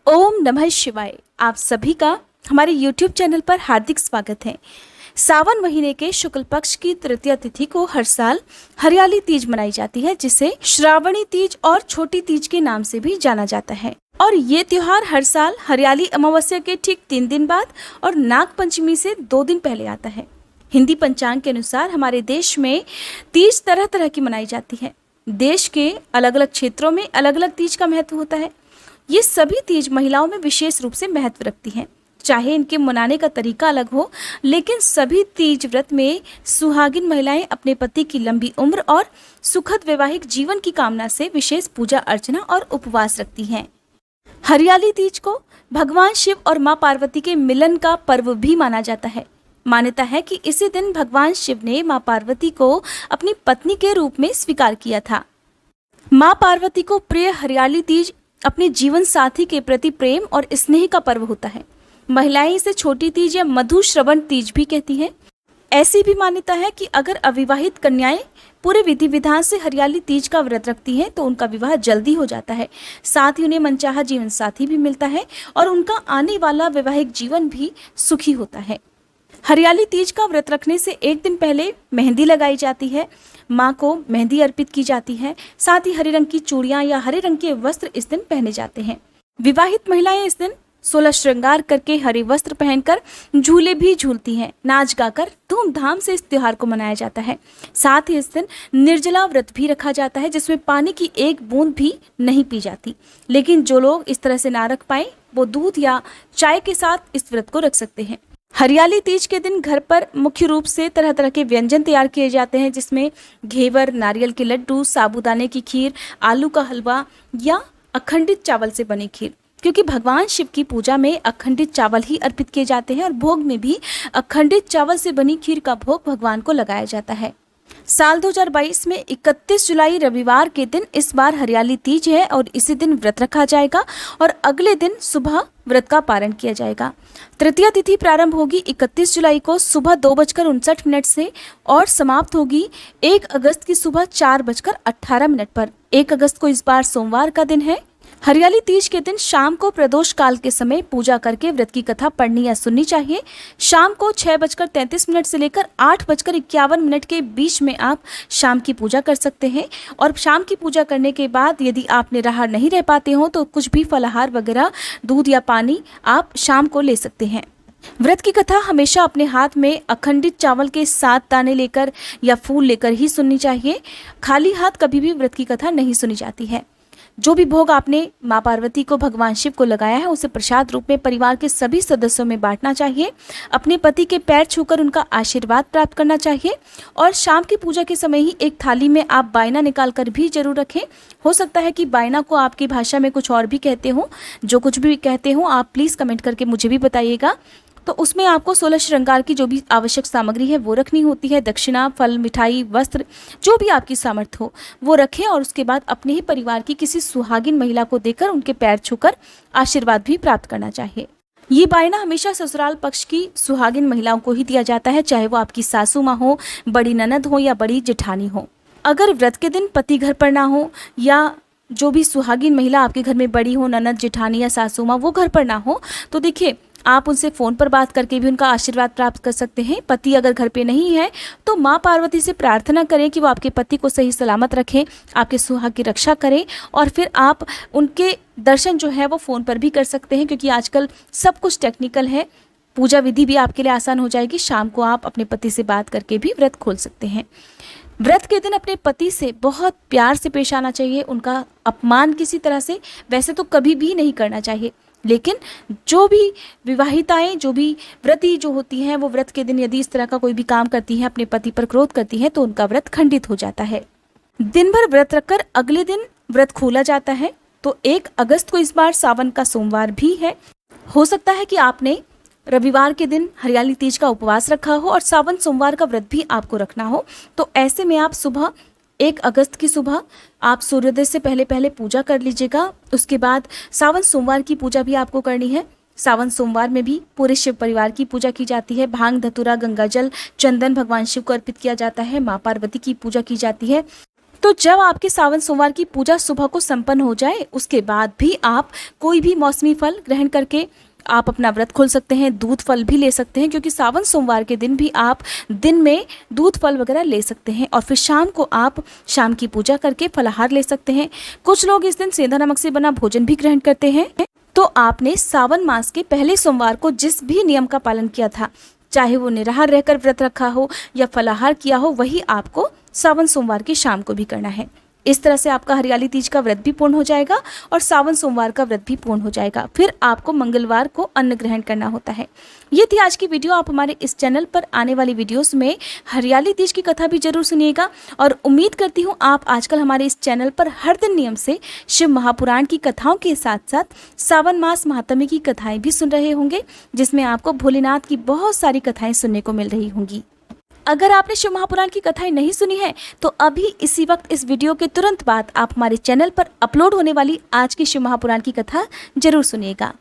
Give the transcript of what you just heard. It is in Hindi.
ओम नमः शिवाय। आप सभी का हमारे YouTube चैनल पर हार्दिक स्वागत है। सावन महीने के शुक्ल पक्ष की तृतीया तिथि को हर साल हरियाली तीज मनाई जाती है, जिसे श्रावणी तीज और छोटी तीज के नाम से भी जाना जाता है। और ये त्योहार हर साल हरियाली अमावस्या के ठीक 3 दिन बाद और नाग पंचमी से 2 दिन पहले आता है। हिंदी पंचांग के अनुसार हमारे देश में तीज तरह तरह की मनाई जाती है। देश के अलग अलग क्षेत्रों में अलग अलग तीज का महत्व होता है। ये सभी तीज महिलाओं में विशेष रूप से महत्व रखती हैं। चाहे इनके मनाने का तरीका अलग हो, लेकिन सभी तीज व्रत में सुहागिन महिलाएं अपने पति की लंबी उम्र और सुखद वैवाहिक जीवन की कामना से विशेष पूजा अर्चना और उपवास रखती हैं। हरियाली तीज को भगवान शिव और मां पार्वती के मिलन का पर्व भी माना जाता है। मान्यता है कि इसी दिन भगवान शिव ने मां पार्वती को अपनी पत्नी के रूप में स्वीकार किया था। मां पार्वती को प्रिय हरियाली तीज अपने जीवन साथी के प्रति प्रेम और स्नेह का पर्व होता है। महिलाएं इसे छोटी तीज या मधु श्रवण तीज भी कहती हैं। ऐसी भी मान्यता है कि अगर अविवाहित कन्याएं पूरे विधि विधान से हरियाली तीज का व्रत रखती हैं तो उनका विवाह जल्दी हो जाता है। साथ ही उन्हें मनचाहा जीवन साथी भी मिलता है और उनका आने वाला वैवाहिक जीवन भी सुखी होता है। हरियाली तीज का व्रत रखने से एक दिन पहले मेहंदी लगाई जाती है। माँ को मेहंदी अर्पित की जाती है। साथ ही हरे रंग की चूड़ियां या हरे रंग के वस्त्र इस दिन पहने जाते हैं। विवाहित महिलाएं इस दिन 16 श्रृंगार करके हरे वस्त्र पहनकर झूले भी झूलती हैं। नाच गाकर धूमधाम से इस त्योहार को मनाया जाता है। साथ ही इस दिन निर्जला व्रत भी रखा जाता है, जिसमें पानी की एक बूंद भी नहीं पी जाती। लेकिन जो लोग इस तरह से ना रख पाए वो दूध या चाय के साथ इस व्रत को रख सकते हैं। हरियाली तीज के दिन घर पर मुख्य रूप से तरह तरह के व्यंजन तैयार किए जाते हैं, जिसमें घेवर, नारियल के लड्डू, साबूदाने की खीर, आलू का हलवा या अखंडित चावल से बनी खीर, क्योंकि भगवान शिव की पूजा में अखंडित चावल ही अर्पित किए जाते हैं और भोग में भी अखंडित चावल से बनी खीर का भोग भगवान को लगाया जाता है। साल 2022 में 31 जुलाई रविवार के दिन इस बार हरियाली तीज है और इसी दिन व्रत रखा जाएगा और अगले दिन सुबह व्रत का पारण किया जाएगा। तृतीया तिथि प्रारंभ होगी 31 जुलाई को सुबह 2:59 से और समाप्त होगी 1 अगस्त की सुबह 4:18 पर। 1 अगस्त को इस बार सोमवार का दिन है। हरियाली तीज के दिन शाम को प्रदोष काल के समय पूजा करके व्रत की कथा पढ़नी या सुननी चाहिए। शाम को 6:33 से लेकर 8:51 के बीच में आप शाम की पूजा कर सकते हैं। और शाम की पूजा करने के बाद यदि आप निराहार नहीं रह पाते हो तो कुछ भी फलाहार वगैरह, दूध या पानी आप शाम को ले सकते हैं। व्रत की कथा हमेशा अपने हाथ में अखंडित चावल के 7 दाने लेकर या फूल लेकर ही सुननी चाहिए। खाली हाथ कभी भी व्रत की कथा नहीं सुनी जाती है। जो भी भोग आपने मां पार्वती को, भगवान शिव को लगाया है, उसे प्रसाद रूप में परिवार के सभी सदस्यों में बांटना चाहिए। अपने पति के पैर छूकर उनका आशीर्वाद प्राप्त करना चाहिए और शाम की पूजा के समय ही एक थाली में आप बायना निकाल कर भी जरूर रखें। हो सकता है कि बायना को आपकी भाषा में कुछ और भी कहते हो। जो कुछ भी कहते हो आप प्लीज़ कमेंट करके मुझे भी बताइएगा। तो उसमें आपको 16 श्रृंगार की जो भी आवश्यक सामग्री है वो रखनी होती है। दक्षिणा, फल, मिठाई, वस्त्र, जो भी आपकी सामर्थ्य हो वो रखें और उसके बाद अपने ही परिवार की किसी सुहागिन महिला को देकर उनके पैर छूकर आशीर्वाद भी प्राप्त करना चाहिए। ये बायना हमेशा ससुराल पक्ष की सुहागिन महिलाओं को ही दिया जाता है, चाहे वो आपकी सासू माँ हो, बड़ी ननद हो या बड़ी जेठानी हो। अगर व्रत के दिन पति घर पर ना हो या जो भी सुहागिन महिला आपके घर में बड़ी हो, ननद, जेठानी या सासू माँ, वो घर पर ना हो तो देखिए आप उनसे फ़ोन पर बात करके भी उनका आशीर्वाद प्राप्त कर सकते हैं। पति अगर घर पे नहीं है तो माँ पार्वती से प्रार्थना करें कि वो आपके पति को सही सलामत रखें, आपके सुहाग की रक्षा करें और फिर आप उनके दर्शन जो है वो फ़ोन पर भी कर सकते हैं, क्योंकि आजकल सब कुछ टेक्निकल है। पूजा विधि भी आपके लिए आसान हो जाएगी। शाम को आप अपने पति से बात करके भी व्रत खोल सकते हैं। व्रत के दिन अपने पति से बहुत प्यार से पेश आना चाहिए। उनका अपमान किसी तरह से वैसे तो कभी भी नहीं करना चाहिए, लेकिन जो भी विवाहिताएं, जो भी व्रती जो होती हैं, वो व्रत के दिन यदि इस तरह का कोई भी काम करती हैं, अपने पति पर क्रोध करती हैं, तो उनका व्रत खंडित हो जाता है। दिन भर व्रत रखकर अगले दिन व्रत खोला जाता है। तो 1 अगस्त को इस बार सावन का सोमवार भी है। हो सकता है कि आपने रविवार के दिन हरियाली तीज का उपवास रखा हो और सावन सोमवार का व्रत भी आपको रखना हो। तो ऐसे में आप सुबह 1 अगस्त की सुबह आप सूर्योदय से पहले पहले पूजा कर लीजिएगा। उसके बाद सावन सोमवार की पूजा भी आपको करनी है। सावन सोमवार में भी पूरे शिव परिवार की पूजा की जाती है। भांग, धतूरा, गंगाजल, चंदन भगवान शिव को अर्पित किया जाता है। माँ पार्वती की पूजा की जाती है। तो जब आपके सावन सोमवार की पूजा सुबह को संपन्न हो जाए, उसके बाद भी आप कोई भी मौसमी फल ग्रहण करके आप अपना व्रत खोल सकते हैं। दूध फल भी ले सकते हैं, क्योंकि सावन सोमवार के दिन भी आप दिन में दूध फल वगैरह ले सकते हैं। और फिर शाम को आप शाम की पूजा करके फलाहार ले सकते हैं। कुछ लोग इस दिन सेंधा नमक से बना भोजन भी ग्रहण करते हैं। तो आपने सावन मास के पहले सोमवार को जिस भी नियम का पालन किया था, चाहे वो निराहार रहकर व्रत रखा हो या फलाहार किया हो, वही आपको सावन सोमवार की शाम को भी करना है। इस तरह से आपका हरियाली तीज का व्रत भी पूर्ण हो जाएगा और सावन सोमवार का व्रत भी पूर्ण हो जाएगा। फिर आपको मंगलवार को अन्न ग्रहण करना होता है। ये थी आज की वीडियो। आप हमारे इस चैनल पर आने वाली वीडियोस में हरियाली तीज की कथा भी जरूर सुनिएगा। और उम्मीद करती हूँ आप आजकल हमारे इस चैनल पर हर दिन नियम से शिव महापुराण की कथाओं के साथ साथ सावन मास महात्म्य की कथाएं भी सुन रहे होंगे, जिसमें आपको भोलेनाथ की बहुत सारी कथाएं सुनने को मिल रही होंगी। अगर आपने शिव महापुराण की कथाएं नहीं सुनी है तो अभी इसी वक्त इस वीडियो के तुरंत बाद आप हमारे चैनल पर अपलोड होने वाली आज की शिव महापुराण की कथा जरूर सुनिएगा।